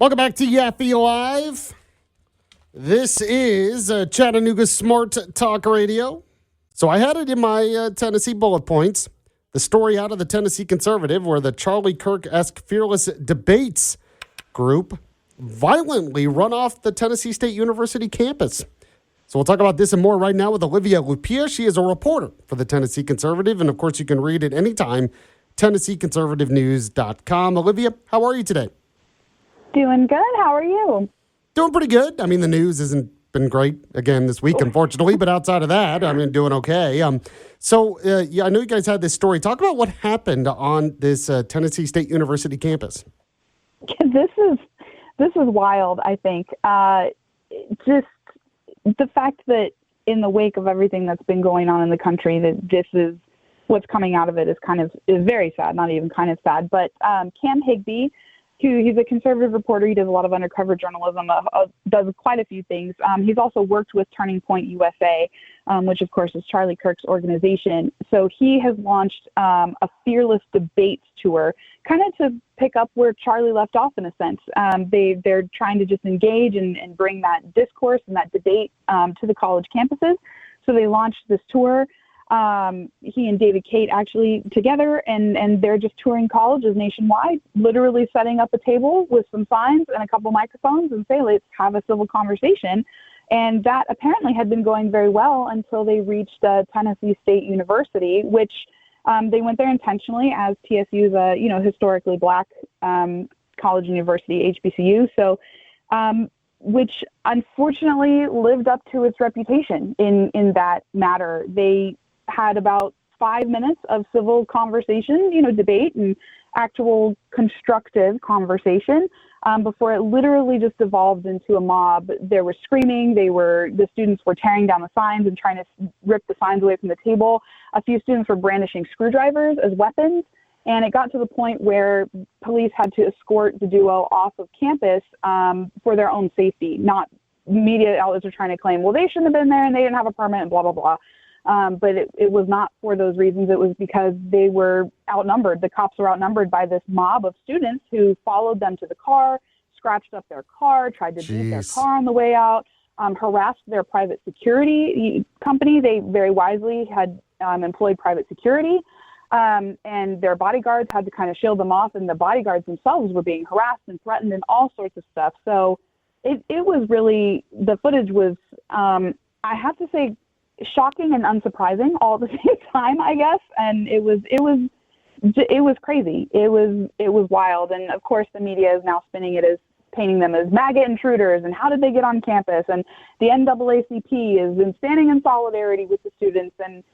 Welcome back to Yaffee Live. This is Chattanooga Smart Talk Radio. So I had it in my Tennessee bullet points. The story out of the Tennessee Conservative where the Charlie Kirk-esque Fearless Debates group violently run off the Tennessee State University campus. So we'll talk about this and more right now with Olivia Lupia. She is a reporter for the Tennessee Conservative. And, of course, you can read it anytime, TennesseeConservativeNews.com. Olivia, how are you today? Doing good. How are you? Doing pretty good. I mean, the news hasn't been great again this week, unfortunately, but outside of that, I mean, doing okay. I know you guys had this story. Talk about what happened on this Tennessee State University campus. This is wild, I think. Just the fact that in the wake of everything that's been going on in the country, that this is what's coming out of it is very sad, not even kind of sad. But Cam Higbee, he's a conservative reporter. He does a lot of undercover journalism, does quite a few things. He's also worked with Turning Point USA, which, of course, is Charlie Kirk's organization. So he has launched a Fearless Debates tour, kind of to pick up where Charlie left off, in a sense. They're trying to just engage and bring that discourse and that debate to the college campuses. So they launched this tour. He and David Kate actually together, and they're just touring colleges nationwide, literally setting up a table with some signs and a couple microphones and say, let's have a civil conversation. And that apparently had been going very well until they reached Tennessee State University, which they went there intentionally, as TSU is a historically black college and university, HBCU. So, which unfortunately lived up to its reputation in that matter. They had about 5 minutes of civil conversation, debate and actual constructive conversation before it literally just evolved into a mob. There was screaming. The students were tearing down the signs and trying to rip the signs away from the table. A few students were brandishing screwdrivers as weapons. And it got to the point where police had to escort the duo off of campus for their own safety. Not media outlets are trying to claim, well, they shouldn't have been there and they didn't have a permit and blah, blah, blah. But it was not for those reasons. It was because they were outnumbered. The cops were outnumbered by this mob of students who followed them to the car, scratched up their car, tried to beat their car on the way out, harassed their private security company. They very wisely had employed private security, and their bodyguards had to kind of shield them off, and the bodyguards themselves were being harassed and threatened and all sorts of stuff. So it was really, the footage was, I have to say, shocking and unsurprising all at the same time, I guess. And it was crazy. It was wild. And of course the media is now spinning it as painting them as MAGA intruders and how did they get on campus? And the NAACP has been standing in solidarity with the students. And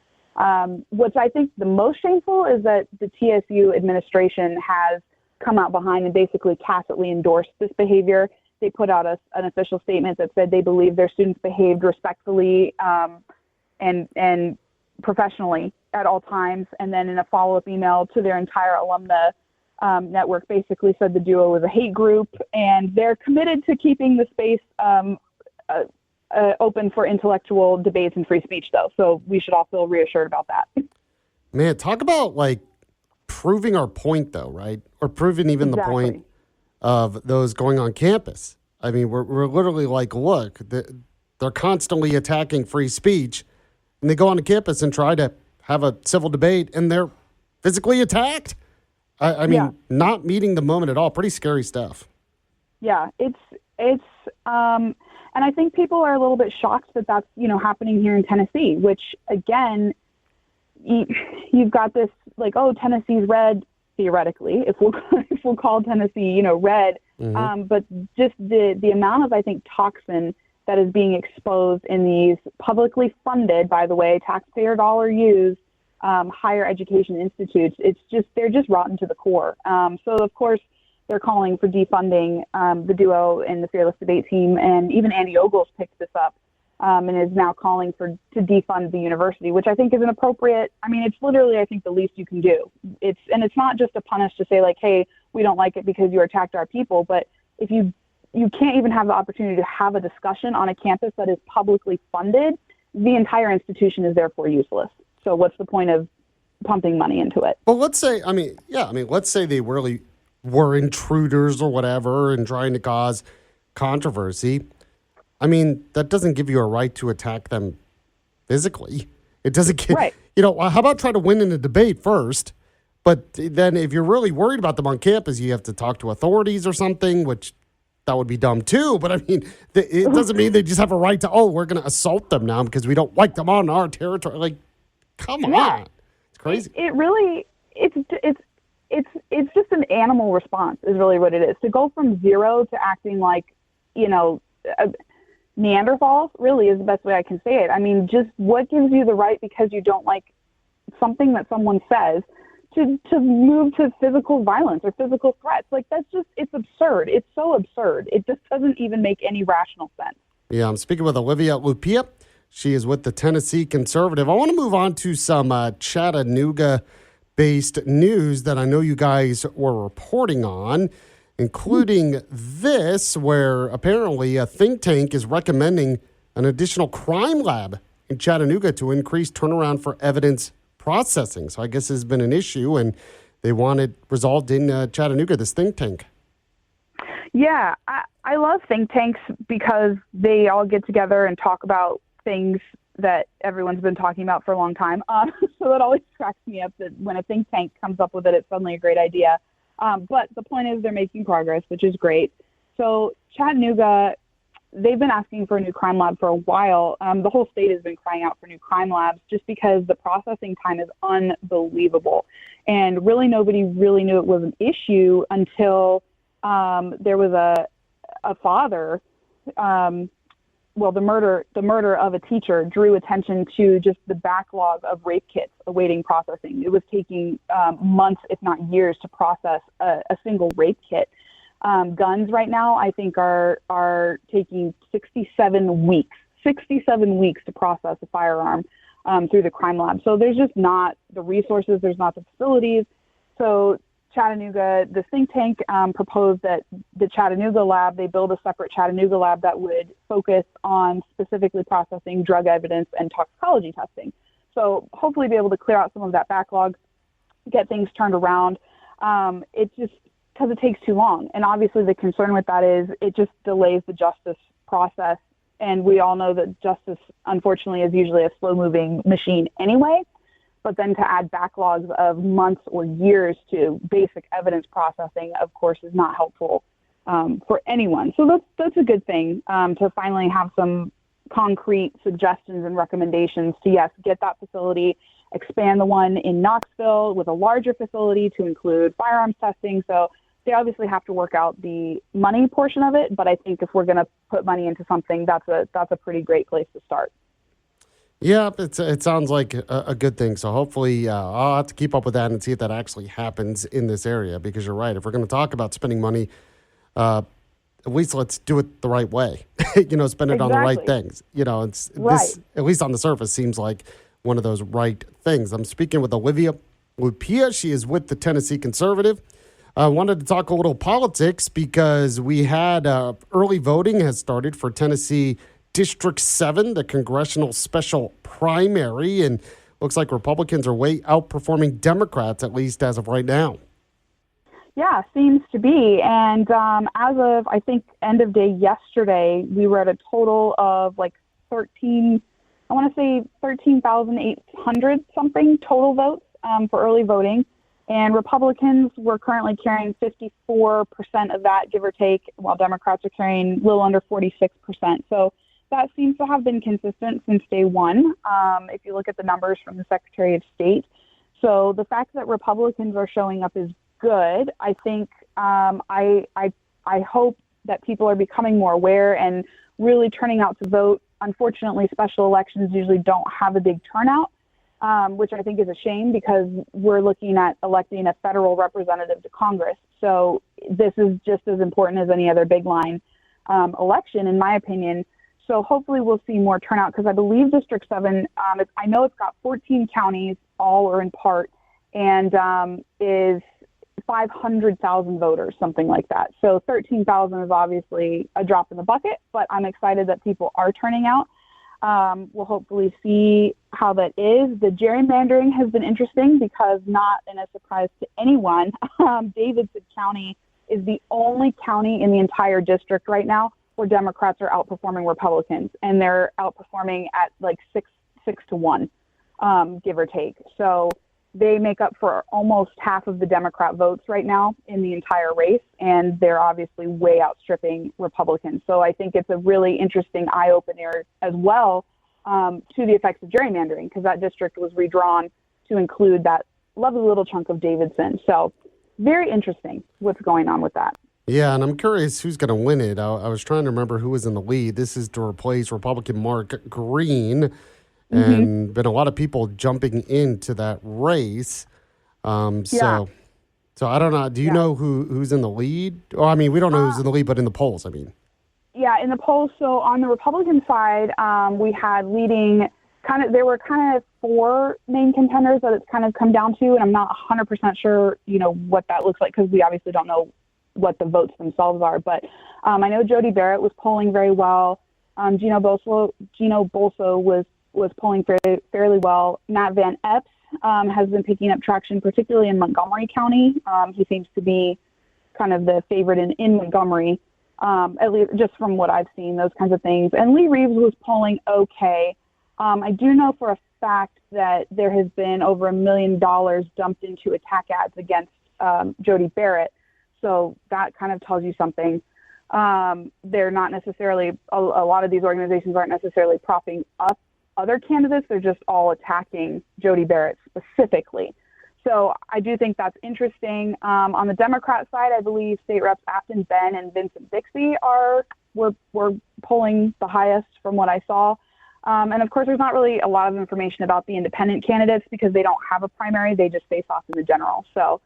what's I think the most shameful is that the TSU administration has come out behind and basically tacitly endorsed this behavior. They put out an official statement that said they believe their students behaved respectfully and professionally at all times. And then in a follow-up email to their entire alumna network, basically said the duo was a hate group, and they're committed to keeping the space open for intellectual debates and free speech, though. So we should all feel reassured about that. Man, talk about proving our point, though, right? Or proving even the point of those going on campus. I mean, we're literally look, they're constantly attacking free speech. And they go on to campus and try to have a civil debate, and they're physically attacked. I mean, not meeting the moment at all. Pretty scary stuff. Yeah, it's and I think people are a little bit shocked that that's happening here in Tennessee. Which again, you've got this Tennessee's red theoretically, if we'll call Tennessee red, but just the amount of toxin that is being exposed in these publicly funded, by the way, taxpayer dollar used higher education institutes. They're just rotten to the core. So of course they're calling for defunding the duo and the Fearless Debate team, and even Andy Ogles picked this up and is now calling to defund the university, which I think is inappropriate. I mean, it's literally, I think, the least you can do. It's not just a punish to say hey, we don't like it because you attacked our people, but if you can't even have the opportunity to have a discussion on a campus that is publicly funded, the entire institution is therefore useless. So what's the point of pumping money into it? Well, let's say they really were intruders or whatever and trying to cause controversy. I mean, that doesn't give you a right to attack them physically. It doesn't get, Right. How about try to win in a debate first? But then if you're really worried about them on campus, you have to talk to authorities or something, which that would be dumb too. But I mean, it doesn't mean they just have a right to, we're going to assault them now because we don't like them on our territory. Like, come on. It's crazy. It really, it's just an animal response is really what it is. To go from zero to acting like, Neanderthals really is the best way I can say it. I mean, just what gives you the right because you don't like something that someone says to move to physical violence or physical threats? Like, that's just, it's absurd. It's so absurd. It just doesn't even make any rational sense. Yeah, I'm speaking with Olivia Lupia. She is with the Tennessee Conservative. I want to move on to some Chattanooga-based news that I know you guys were reporting on, including this, where apparently a think tank is recommending an additional crime lab in Chattanooga to increase turnaround for evidence processing. So I guess it's been an issue, and they want it resolved in Chattanooga, this think tank. Yeah, I love think tanks because they all get together and talk about things that everyone's been talking about for a long time. So that always cracks me up that when a think tank comes up with it, it's suddenly a great idea. But the point is they're making progress, which is great. So Chattanooga, they've been asking for a new crime lab for a while. The whole state has been crying out for new crime labs just because the processing time is unbelievable. And really nobody really knew it was an issue until there was a father, the murder of a teacher drew attention to just the backlog of rape kits awaiting processing. It was taking months, if not years, to process a single rape kit. Guns right now, I think, are taking 67 weeks to process a firearm through the crime lab. So there's just not the resources, there's not the facilities. So Chattanooga, the think tank proposed that the Chattanooga lab, they build a separate Chattanooga lab that would focus on specifically processing drug evidence and toxicology testing. So hopefully be able to clear out some of that backlog, get things turned around. It's just because it takes too long. And obviously the concern with that is it just delays the justice process. And we all know that justice, unfortunately, is usually a slow-moving machine anyway. But then to add backlogs of months or years to basic evidence processing, of course, is not helpful for anyone. So that's a good thing to finally have some concrete suggestions and recommendations to, yes, get that facility, expand the one in Knoxville with a larger facility to include firearms testing. So they obviously have to work out the money portion of it. But I think if we're going to put money into something, that's a pretty great place to start. Yeah, it sounds like a good thing. So hopefully I'll have to keep up with that and see if that actually happens in this area, because you're right. If we're going to talk about spending money, at least let's do it the right way. Spend it on the right things. It's right. This, at least on the surface, seems like one of those right things. I'm speaking with Olivia Lupia. She is with the Tennessee Conservative. I wanted to talk a little politics because we had early voting has started for Tennessee District 7, the congressional special primary, and looks like Republicans are way outperforming Democrats, at least as of right now. Yeah, seems to be. And as of, I think, end of day yesterday, we were at a total of like 13,800 something total votes for early voting. And Republicans were currently carrying 54% of that, give or take, while Democrats are carrying a little under 46%. So that seems to have been consistent since day one, if you look at the numbers from the Secretary of State. So the fact that Republicans are showing up is good. I think I hope that people are becoming more aware and really turning out to vote. Unfortunately, special elections usually don't have a big turnout, which I think is a shame because we're looking at electing a federal representative to Congress. So this is just as important as any other big line election, in my opinion. So hopefully we'll see more turnout because I believe District 7, I know it's got 14 counties, all or in part, and is 500,000 voters, something like that. So 13,000 is obviously a drop in the bucket, but I'm excited that people are turning out. We'll hopefully see how that is. The gerrymandering has been interesting because, not in a surprise to anyone, Davidson County is the only county in the entire district right now where Democrats are outperforming Republicans, and they're outperforming at like 6-1, give or take. So they make up for almost half of the Democrat votes right now in the entire race, and they're obviously way outstripping Republicans. So I think it's a really interesting eye-opener as well to the effects of gerrymandering, because that district was redrawn to include that lovely little chunk of Davidson. So very interesting what's going on with that. Yeah, and I'm curious who's going to win it. I was trying to remember who was in the lead. This is to replace Republican Mark Green. And been a lot of people jumping into that race. So I don't know. Do you know who's in the lead? Oh, I mean, we don't know who's in the lead, but in the polls, I mean. Yeah, in the polls. So on the Republican side, we had leading there were kind of four main contenders that it's kind of come down to, and I'm not 100% sure, what that looks like, because we obviously don't know what the votes themselves are. But I know Jody Barrett was polling very well. Gino Bolso was polling fairly well. Matt Van Epps has been picking up traction, particularly in Montgomery County. He seems to be kind of the favorite in Montgomery, at least just from what I've seen, those kinds of things. And Lee Reeves was polling okay. I do know for a fact that there has been over $1 million dumped into attack ads against Jody Barrett. So that kind of tells you something. They're not necessarily, a lot of these organizations aren't necessarily propping up other candidates. They're just all attacking Jody Barrett specifically. So I do think that's interesting. On the Democrat side, I believe State Reps Afton Ben and Vincent Bixby were polling the highest from what I saw. And of course, there's not really a lot of information about the independent candidates because they don't have a primary. They just face off in the general. So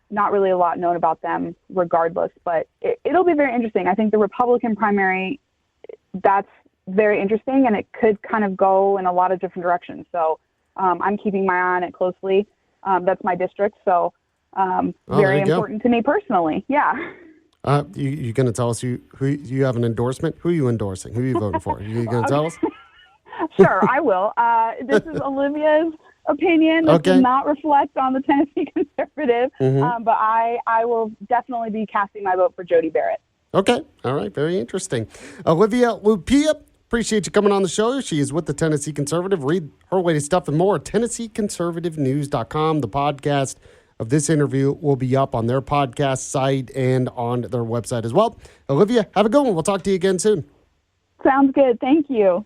not really a lot known about them regardless, but it'll be very interesting. I think the Republican primary, that's very interesting, and it could kind of go in a lot of different directions. So I'm keeping my eye on it closely. That's my district, so very important to me personally. Yeah. You going to tell us who you have an endorsement? Who are you endorsing? Who are you voting for? You going to tell us? Sure, I will. This is Olivia's opinion. This does not reflect on the Tennessee Conservative, but I will definitely be casting my vote for Jody Barrett. Okay. All right. Very interesting. Olivia Lupia, appreciate you coming on the show. She is with the Tennessee Conservative. Read her latest stuff and more at TennesseeConservativeNews.com. The podcast of this interview will be up on their podcast site and on their website as well. Olivia, have a good one. We'll talk to you again soon. Sounds good. Thank you.